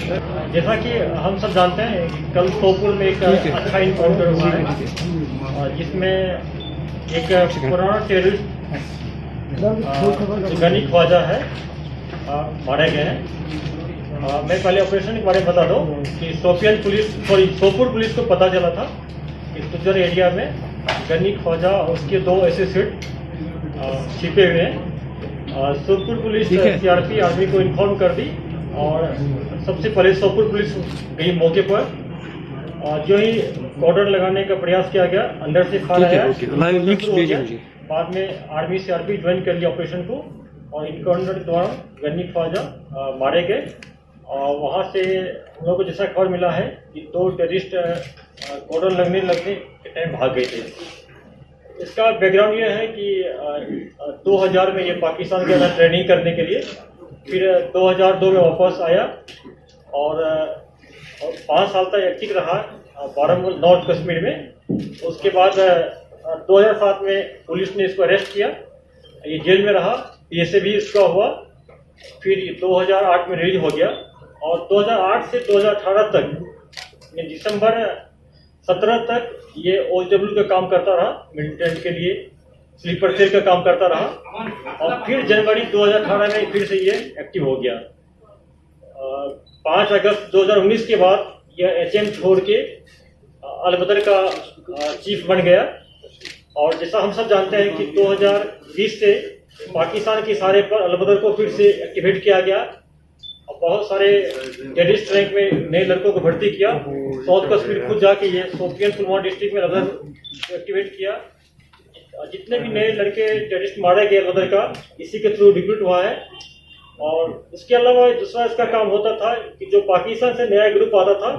जैसा कि हम सब जानते हैं कि कल सोपुर में एक अच्छा इनकाउंटर हुआ है जिसमें एक पुराना टेररिस्ट गनी ख्वाजा है मारे गए हैं। मैं पहले ऑपरेशन के बारे में बता दूं कि सोपुर पुलिस को पता चला था कि तुजर एरिया में गनी ख्वाजा और उसके 2 एसोसिएट छिपे हुए हैं। सोपुर पुलिस सीआरपी आर्मी को इन्फॉर्म कर दी और सबसे पहले सोपुर पुलिस गई मौके पर और जो ही कॉर्डन लगाने का प्रयास किया गया, अंदर से फायर आया। बाद में आर्मी सीआरपी ज्वाइन कर लिया ऑपरेशन को और इनकाउंटर के दौरान गनी ख्वाजा मारे गए। और वहाँ से हम लोग को जैसा खबर मिला है कि 2 टेररिस्ट कॉर्डन लगने के टाइम भाग गए थे। इसका बैकग्राउंड ये है कि 2000 में ये पाकिस्तान गया था ट्रेनिंग करने के लिए, फिर 2002 में वापस आया और 5 साल तक एक्टिव रहा बारामूला नॉर्थ कश्मीर में। उसके बाद 2007 में पुलिस ने इसको अरेस्ट किया, ये जेल में रहा, पीएसए भी इसका हुआ, फिर 2008 में रिलीज हो गया और 2008 से 2018 तक दिसंबर 17 तक ये OW का काम करता रहा, मिलिटेंट के लिए स्लीपर सेल का काम करता रहा और फिर जनवरी 2018 में फिर से ये एक्टिव हो गया। 5 अगस्त 2019 के बाद यह HM छोड़ के अलबदर का चीफ बन गया। और जैसा हम सब जानते हैं कि 2020 से पाकिस्तान के इशारे पर अलबदर को फिर से एक्टिवेट किया गया और बहुत सारे टेररिस्ट रैंक में नए लड़कों को भर्ती किया। साउथ कश्मीर खुद जाके ये शोपियान पुलवामा डिस्ट्रिक्ट में अलबदर एक्टिवेट किया। जितने भी नए लड़के टेररिस्ट मारे गए अलबदर का, इसी के थ्रू रिक्रूट हुआ है। और उसके अलावा दूसरा इसका काम होता था कि जो पाकिस्तान से नया ग्रुप आता था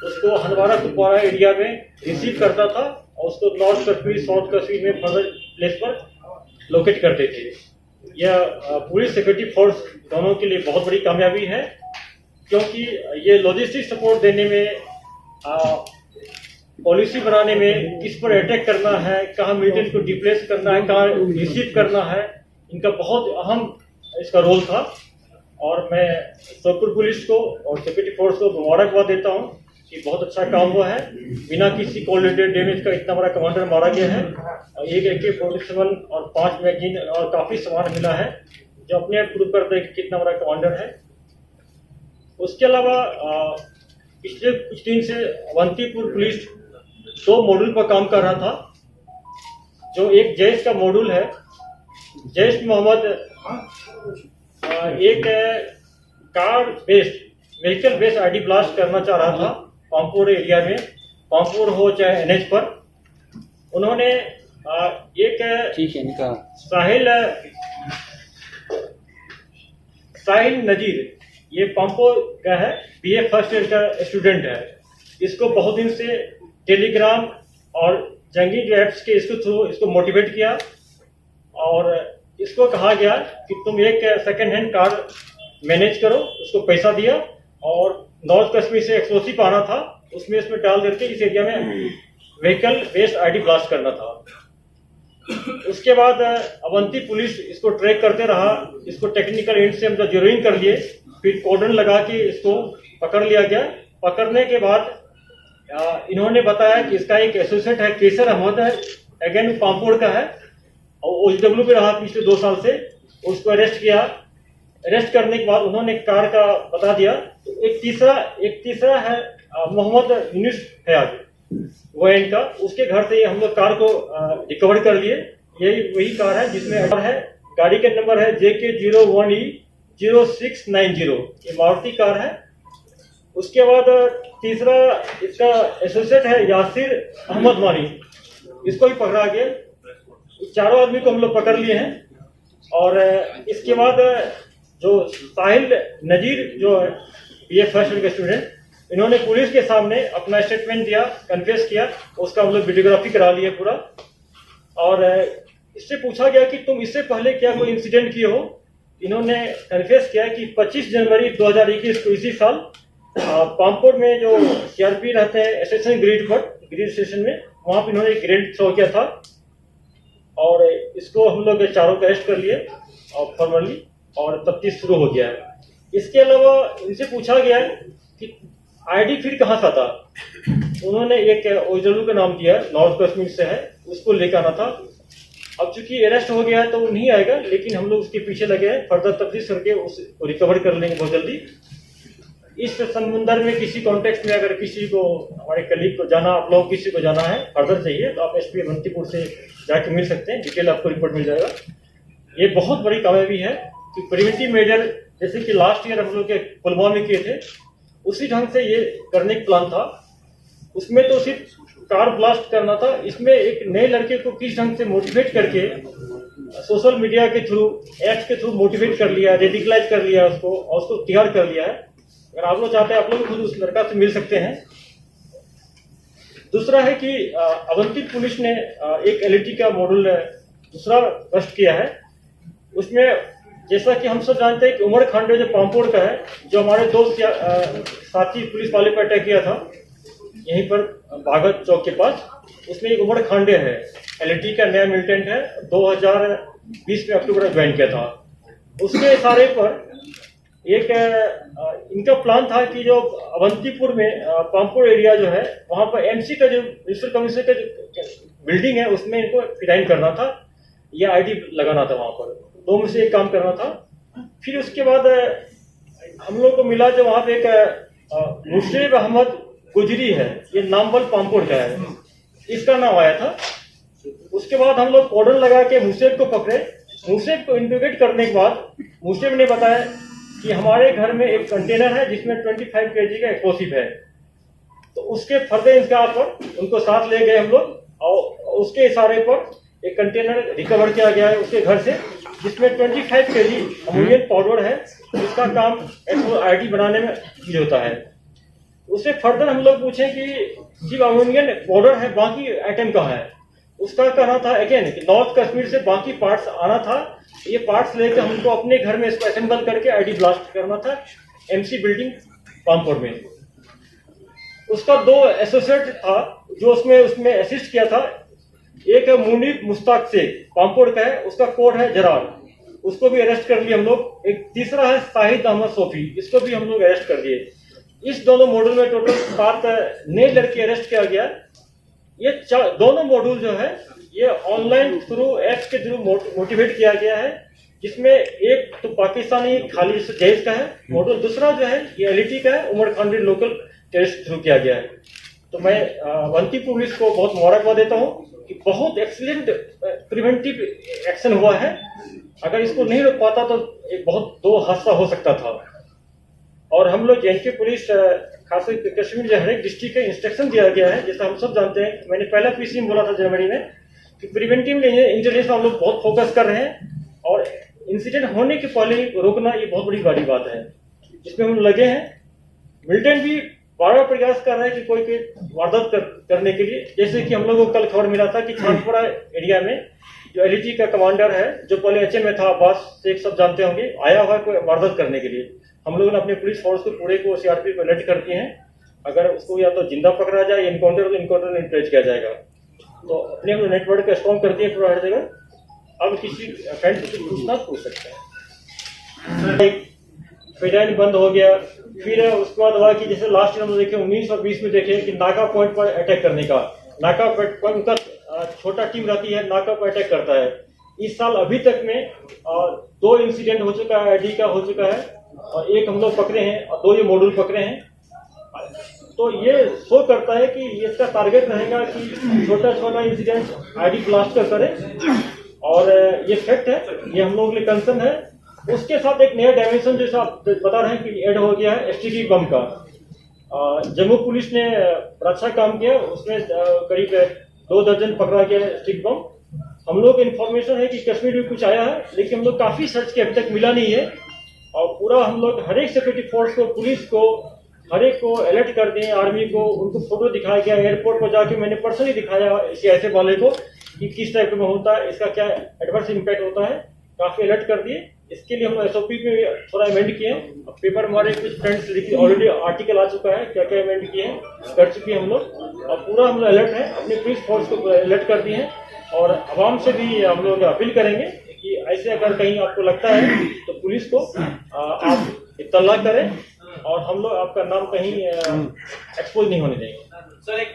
उसको हंदवाड़ा कुपवाड़ा एरिया में रिसीव करता था और उसको नॉर्थ कश्मीर साउथ कश्मीर में फर्दर प्लेस पर लोकेट करते थे। यह पुलिस सिक्योरिटी फोर्स दोनों के लिए बहुत बड़ी कामयाबी है, क्योंकि ये लॉजिस्टिक सपोर्ट देने में, पॉलिसी बनाने में, किस पर अटैक करना है, कहाँ मिलिटेंट को डिप्लेस करना है, कहाँ रिसीव करना है, इनका बहुत अहम इसका रोल था। और मैं सोपुर पुलिस को और सिक्योरिटी फोर्स को मुबारकबाद देता हूँ कि बहुत अच्छा काम हुआ है। बिना किसी कोलिडेड डैमेज का इतना बड़ा कमांडर मारा गया है। एक AK-47 और 5 मैगजीन और काफ़ी सामान मिला है, जो अपने आप प्रूव करते हैं कि कितना बड़ा कमांडर है। उसके अलावा पिछले कुछ दिन से अवंतीपुर पुलिस 2 मॉड्यूल पर काम कर रहा था। जो एक जैश का मॉड्यूल है, जैश मोहम्मद एक car based vehicle based ID blast करना चाह रहा था पामपुर एरिया में, पामपुर हो चाहे NH पर। उन्होंने एक साहिल नजीर, ये पामपुर का है, BA फर्स्ट ईयर का स्टूडेंट है। इसको बहुत दिन से टेलीग्राम और जंगी जो एप्स के इसके थ्रू इसको मोटिवेट किया और इसको कहा गया कि तुम एक सेकंड हैंड कार मैनेज करो। उसको पैसा दिया और नॉर्थ कश्मीर से एक्सप्लोसिव आना था, उसमें इसमें डाल देते इस एरिया में व्हीकल बेस्ड ID ब्लास्ट करना था। उसके बाद अवंती पुलिस इसको ट्रैक करते रहा, इसको टेक्निकल एंड से हम लोग जीरोइंग कर लिए, फिर कॉर्डन लगा के इसको पकड़ लिया गया। पकड़ने के बाद इन्होंने बताया कि इसका एक एसोसिएट है, केसर अहमद है, अगेन पामपुर का है और OW पे रहा पिछले 2 साल से। उसको अरेस्ट किया। अरेस्ट करने के बाद उन्होंने कार का बता दिया। तो एक तीसरा है मोहम्मद यूनिस फयाज, वो इनका, उसके घर से हम लोग कार को रिकवर कर लिए। यही वही कार है जिसमें है, गाड़ी का नंबर है JK01E0690, ये मारुति कार है। उसके बाद तीसरा इसका एसोसिएट है यासिर अहमद वानी, इसको भी पकड़ा गया। 4 आदमी को हम लोग पकड़ लिए हैं। और इसके बाद जो साहिल नजीर जो है BA फर्स्ट ईयर का स्टूडेंट, इन्होंने पुलिस के सामने अपना स्टेटमेंट दिया, कन्फेस किया, उसका हम लोग वीडियोग्राफी करा लिए पूरा। और इससे पूछा गया कि तुम इससे पहले क्या कोई इंसिडेंट किए हो। इन्होंने कन्फेस किया कि 25 जनवरी 2021 को इसी साल पामपुर में जो CRP रहते हैं स्टेशन ग्रिड स्टेशन में, वहाँ पर इन्होंने ग्रेनेड थ्रो किया था और इसको हम लोग 4 को अरेस्ट कर लिए और फॉर्मली, और तफ्तीश शुरू हो गया है। इसके अलावा इनसे पूछा गया कि आईडी फिर कहाँ से आता। उन्होंने एक ओजलू का नाम दिया, नॉर्थ कश्मीर से है, उसको लेकर आना था। अब चूंकि अरेस्ट हो गया है तो वो नहीं आएगा, लेकिन हम लोग उसके पीछे लगे हैं, फर्दर तफ्तीश करके उसको रिकवर कर लेंगे बहुत जल्दी। इस संबंध में किसी कॉन्टेक्स्ट में अगर किसी को, हमारे कलीग को जाना, आप लोग किसी को जाना है फर्दर चाहिए तो आप एसपी अवंतीपुर से जाके मिल सकते हैं, डिटेल आपको रिपोर्ट मिल जाएगा। ये बहुत बड़ी कामयाबी है कि प्रिवेंटिव मेजर जैसे कि लास्ट ईयर हम लोग के पुलवामा में किए थे, उसी ढंग से ये करने का प्लान था। उसमें तो सिर्फ कार ब्लास्ट करना था, इसमें एक नए लड़के को किस ढंग से मोटिवेट करके सोशल मीडिया के थ्रू, एप्स के थ्रू मोटिवेट कर लिया, रेडिकलाइज कर लिया उसको और उसको तैयार कर लिया है। अगर आप लोग चाहते हैं आप लोग खुद उस लड़का से मिल सकते हैं। दूसरा है कि अवंतीपुर पुलिस ने एक एलईटी का मॉडल दूसरा बस्ट किया है। उसमें जैसा कि हम सब जानते हैं कि उमर खांडे जो पामपोड़ का है, जो हमारे दो साथी पुलिस वाले पर अटैक किया था यहीं पर भागत चौक के पास, उसमें एक उमर खांडे है, एलईटी का नया मिलिटेंट है, 2020 में अक्टूबर में ज्वाइन किया था। उसके इशारे पर एक इनका प्लान था कि जो अवंतीपुर में पामपोड़ एरिया जो है वहां पर एमसी का जो म्युनिसिपल कमिश्नर का जो बिल्डिंग है उसमें इनको फिराइन करना था, या आईडी लगाना था, वहां पर दो में से एक काम करना था। फिर उसके बाद हम लोग को मिला जो वहां पे एक मुर्शिद अहमद गुजरी है, ये नामबल पामपोड़ का है, इसका नाम आया था। उसके बाद हम लोग कॉर्डन लगा के मुर्शिद को पकड़े। मुर्शिद को इंट्रोगेट करने के बाद मुर्शिद ने बताया कि हमारे घर में एक कंटेनर है जिसमें 25 kg का एक्सप्लोसिव है। तो उसके फर्दर इंतजार पर उनको साथ ले गए हम लोग और उसके इशारे पर एक कंटेनर रिकवर किया गया है उसके घर से, जिसमें 25 kg अमोनियम पाउडर है, जिसका काम आईडी बनाने में यूज होता है। उससे फर्दर हम लोग पूछे कि सिर्फ अमोनियम पाउडर है, बाकी आइटम कहाँ है। उसका कहना था अगेन कि नॉर्थ कश्मीर से बाकी पार्ट्स आना था, ये पार्ट्स लेकर हमको अपने घर में इसको असेंबल करके आईडी ब्लास्ट करना था एमसी बिल्डिंग पामपोड़ में। उसका दो एसोसिएट था जो उसमें असिस्ट किया था। एक है मुनीब मुश्ताक शेख, पामपोड़ का है, उसका कोड है जरार, उसको भी अरेस्ट कर लिए हम लोग। एक तीसरा है शाहिद अहमद सोफी, इसको भी हम लोग अरेस्ट कर दिए। इस दोनों मॉड्यूल में टोटल 7 नए लड़के अरेस्ट किया गया। ये दोनों मॉड्यूल जो है ये ऑनलाइन थ्रू एप्स के थ्रू मोटिवेट किया गया है, जिसमें एक तो पाकिस्तानी खाली जैश का है मॉड्यूल, दूसरा जो है ये एलईटी का है, Umar Khande local terrorist through किया गया है। तो मैं अवंतीपुर पुलिस को बहुत मुबारकबाद देता हूँ कि बहुत एक्सीलेंट प्रिवेंटिव एक्शन हुआ है। अगर इसको नहीं रोक पाता तो एक बहुत दो हादसा हो सकता था। और हम लोग जे पुलिस खासकर कश्मीर जो हर एक डिस्ट्रिक्ट का इंस्ट्रक्शन दिया गया है, जैसा हम सब जानते हैं। मैंने पहला पीसी में बोला था जनवरी में कि प्रिवेंटिव इंटेलिजेंस हम लोग बहुत फोकस कर रहे हैं, और इंसिडेंट होने के पहले ही रोकना ये बहुत बड़ी बात है, जिसमें हम लगे हैं। मिलिटेंट भी बार प्रयास कर रहे हैं कि कोई वारदात करने के लिए। जैसे कि हम लोगों को कल खबर मिला था कि छानपुरा एरिया में जो एलईटी का कमांडर है, जो पहले एचएम में था, अब्बास शेख सब जानते होंगे, आया हुआ है कोई वारदात करने के लिए। हम लोगों ने अपने पुलिस फोर्स को पूरे को सीआरपी को अलर्ट कर दिए हैं। अगर उसको या तो जिंदा पकड़ा जाए या इनकाउंटर में ट्रेस किया जाएगा। तो अपने हम नेटवर्क को स्ट्रॉन्ग कर दिए पूरा हर जगह। अब किसी फ्रेंड से पूछना पूछ सकते हैं। फिजाइन बंद हो गया। फिर उसके बाद हुआ कि जैसे लास्ट ईयर हम देखे 19 और 20 में देखे कि नाका पॉइंट पर अटैक करने का, नाका पॉइंट उनका छोटा टीम रहती है, नाका पर अटैक करता है। इस साल अभी तक में 2 इंसिडेंट हो चुका है, आईडी का हो चुका है, और एक हम लोग पकड़े हैं और 2 ये मॉड्यूल पकड़े हैं। तो ये शो करता है कि इसका टारगेट रहेगा कि छोटा इंसिडेंट आईडी ब्लास्ट कर करे, और ये फैक्ट है, ये हम लोगों के लिए कंसर्न है। उसके साथ एक नया डायमेंशन जैसा आप बता रहे हैं कि ऐड हो गया है एसटीडी बम का। जम्मू पुलिस ने अच्छा काम किया, उसमें करीब 2 दर्जन पकड़ा गया स्टिक बम। हम लोग को इन्फॉर्मेशन है कि कश्मीर में कुछ आया है, लेकिन हम लोग काफी सर्च किए, अभी तक मिला नहीं है। और पूरा हम लोग हर एक सिक्योरिटी फोर्स को, पुलिस को, हर एक को अलर्ट कर दिए, आर्मी को, उनको फोटो दिखाया गया। एयरपोर्ट पर जाके मैंने पर्सनली दिखाया इसी ऐसे वाले को कि किस टाइप में होता है, इसका क्या एडवर्स इम्पैक्ट होता है, काफी अलर्ट कर दिए। इसके लिए हम एसओपी में थोड़ा अमेंड किए। पेपर हमारे कुछ फ्रेंड्स लिखी, ऑलरेडी आर्टिकल आ चुका है, क्या क्या अमेंड किए हैं, कर चुके हैं हम लोग। और पूरा हम लोग अलर्ट है, अपने पुलिस फोर्स को अलर्ट कर दिए हैं। और आवाम से भी हम लोग अपील करेंगे कि ऐसे अगर कहीं आपको लगता है तो पुलिस को आप इत्तला करें, और हम लोग आपका नाम कहीं एक्सपोज नहीं होने देंगे। सर एक